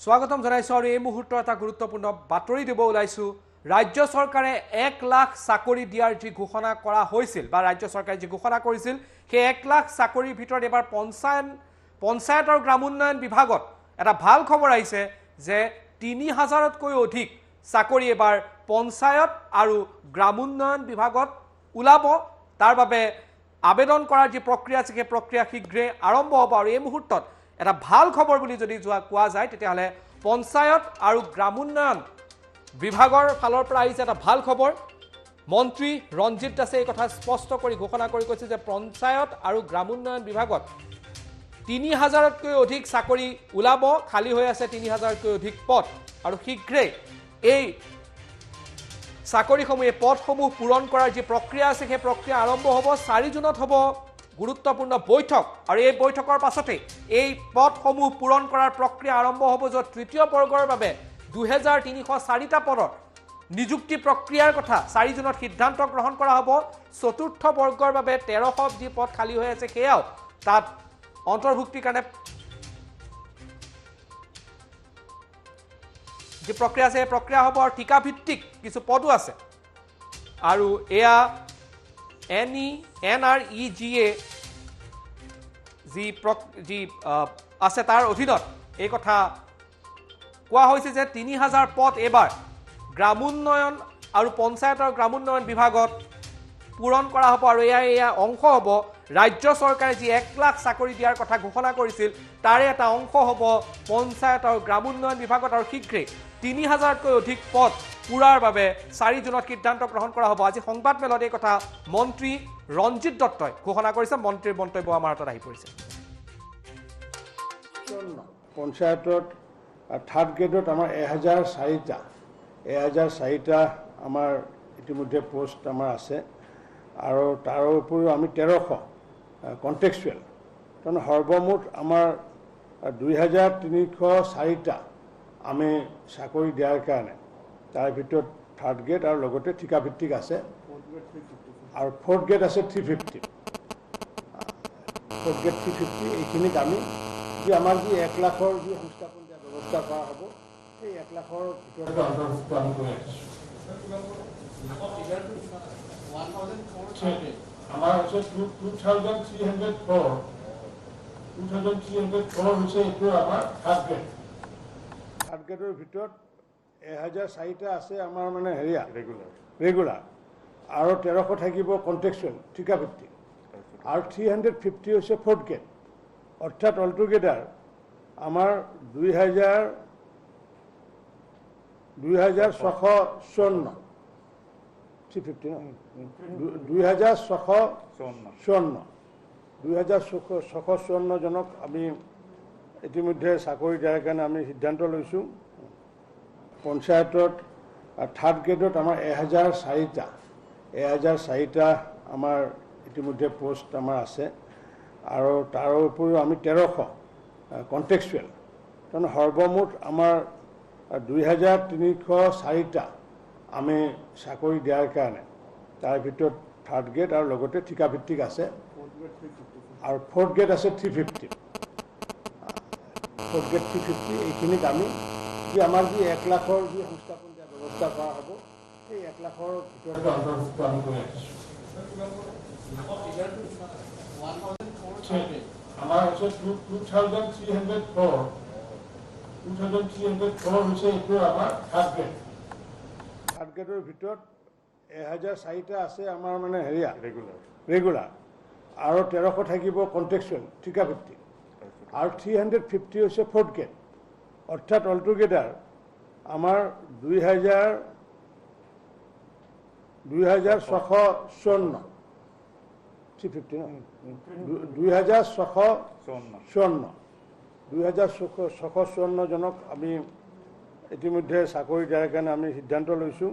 স্বাগতম জানাইছো আৰু এই মুহূৰ্তৰ এটা গুৰুত্বপূৰ্ণ বাতৰি দিব ওলাইছো ৰাজ্য চৰকাৰে 1 লাখ চাকৰি দিয়াৰ যি ঘোষণা কৰা হৈছিল বা ৰাজ্য চৰকাৰে যি ঘোষণা কৰিছিল সেই 1 লাখ চাকৰিৰ ভিতৰত এবাৰ পঞ্চায়ত আৰু গ্ৰাম উন্নয়ন বিভাগত এটা ভাল খবৰ আহিছে যে 3000তকৈ অধিক চাকৰি এবাৰ পঞ্চায়ত আৰু গ্ৰাম উন্নয়ন বিভাগত ওলাব তাৰ বাবে আবেদন কৰাৰ যি প্ৰক্ৰিয়া আছে সেই প্ৰক্ৰিয়া শীঘ্ৰে আৰম্ভ হ'ব আৰু এই মুহূৰ্তত এটা ভাল খবৰ বুলি যদি কোৱা যায় তেতিয়াহলে পঞ্চায়ত আৰু গ্ৰাম উন্নয়ন বিভাগৰ ফালৰ পৰা আহিছে এটা ভাল খবৰ মন্ত্ৰী ৰঞ্জিত দাসে এই কথা স্পষ্ট কৰি ঘোষণা কৰি কৈছে যে পঞ্চায়ত আৰু গ্ৰাম উন্নয়ন বিভাগত 3000তকৈ অধিক চাকৰি ওলাব খালি হৈ আছে 3000তকৈ অধিক পদ আৰু শীঘ্ৰে এই চাকৰিসমূহ পদসমূহ পূৰণ কৰাৰ যি প্ৰক্ৰিয়া আছে সেই প্ৰক্ৰিয়া আৰম্ভ হ'ব 4 জুনত হ'ব গুৰুত্বপূৰ্ণ বৈঠক আৰু এই বৈঠকৰ পাছতে এই পদসমূহ পূৰণ কৰাৰ প্ৰক্ৰিয়া আৰম্ভ হ'ব য'ত তৃতীয় বৰ্গৰ বাবে 2304টা পদৰ নিযুক্তি প্ৰক্ৰিয়াৰ কথা 4 জুনত সিদ্ধান্ত গ্ৰহণ কৰা হ'ব চতুৰ্থ বৰ্গৰ বাবে 1300 যি পদ খালি হৈ আছে সেয়াও তাত অন্তৰ্ভুক্তিৰ কাৰণে যি প্ৰক্ৰিয়া আছে এই প্ৰক্ৰিয়া হ'ব আৰু ঠিকা ভিত্তিক কিছু পদো আছে আৰু এয়া NREGA যি আছে তাৰ অধীনত এই কথা কোৱা হৈছে যে 3000 পদ এবাৰ গ্ৰাম উন্নয়ন আৰু পঞ্চায়ত আৰু গ্ৰাম উন্নয়ন বিভাগত পূৰণ কৰা হ'ব আৰু এয়া অংশ হ'ব ৰাজ্য চৰকাৰে যি 1 লাখ চাকৰি দিয়াৰ কথা ঘোষণা কৰিছিল তাৰে এটা অংশ হ'ব পঞ্চায়ত আৰু গ্ৰাম উন্নয়ন বিভাগত আৰু শীঘ্ৰে 3000তকৈ অধিক পদ পূৰাৰ বাবে 4 জুনত সিদ্ধান্ত গ্ৰহণ কৰা হ'ব আজি সংবাদমেলত এই কথা মন্ত্ৰী ৰঞ্জিত দত্তই ঘোষণা কৰিছে মন্ত্ৰীৰ মন্তব্য আমাৰ হাতত আহি পৰিছে পঞ্চায়তত থাৰ্ড গ্ৰেডত আমাৰ 1004টা আমাৰ ইতিমধ্যে পোষ্ট আমাৰ আছে আৰু তাৰ উপৰিও আমি 1300 কণ্টেক্সুৱেল তাৰমানে সৰ্বমুঠ আমাৰ 2304টা আমি চাকৰি দিয়াৰ কাৰণে তাৰ ভিতৰত থাৰ্ড গ্ৰেড আৰু লগতে ঠিকাভিত্তিক আছে আৰু ফ'ৰ্থ গ্ৰেড আছে 350 ফ'ৰ্থ গ্ৰেড 350 এইখিনিক আমি যি আমাৰ যি 1 লাখৰ যি সংস্থাপন দিয়াৰ ব্যৱস্থা কৰা হ'ব সেই 1 লাখৰ ভিতৰত অন্তৰ্ভুক্ত আমি কৰি আছোঁ আমাৰ হৈছে 2304 হৈছে এইটো আমাৰ থাৰ্ড গ্ৰেডৰ ভিতৰত 1004টা আছে আমাৰ মানে হেৰিয়া ৰেগুলাৰ আৰু 1300 থাকিব কণ্টেক্সুৱেল ঠিকাভিত্তিক আৰু 350 হৈছে ফ'ৰ্থ গ্ৰেড অৰ্থাৎ অলটুগেডাৰ আমাৰ 2654 2654 জনক আমি ইতিমধ্যে চাকৰি দিয়াৰ কাৰণে আমি সিদ্ধান্ত লৈছোঁ পঞ্চায়তত থাৰ্ড গ্ৰেডত আমাৰ 1004টা আমাৰ ইতিমধ্যে পোষ্ট আমাৰ আছে আৰু তাৰ উপৰিও আমি 1300 কণ্টেক্সুৱেল তাৰমানে সৰ্বমুঠ আমাৰ 2304টা আমি চাকৰি দিয়াৰ কাৰণে তাৰ ভিতৰত থাৰ্ড গ্ৰেড আৰু লগতে ঠিকাভিত্তিক আছে আৰু ফ'ৰ্থ গ্ৰেড আছে 350 ফ'ৰ্থ গ্ৰেড 350 এইখিনিক আমি যি আমাৰ যি 1 লাখৰ যি সংস্থাপন দিয়াৰ ব্যৱস্থা কৰা হ'ব সেই 1 লাখৰ ভিতৰত অন্তৰ্ভুক্ত আমি কৰি আছোঁ আমাৰ হৈছে 2304 হৈছে এইটো আমাৰ থাৰ্ড গ্ৰেডৰ ভিতৰত 1004টা আছে আমাৰ মানে হেৰিয়া ৰেগুলাৰ আৰু 1300 থাকিব কণ্টেক্সুৱেল ঠিকাভিত্তিক আৰু 350 হৈছে ফ'ৰ্থ গ্ৰেড অৰ্থাৎ অলটুগেডাৰ আমাৰ 2654 2654 জনক আমি ইতিমধ্যে চাকৰি দিয়াৰ কাৰণে আমি সিদ্ধান্ত লৈছোঁ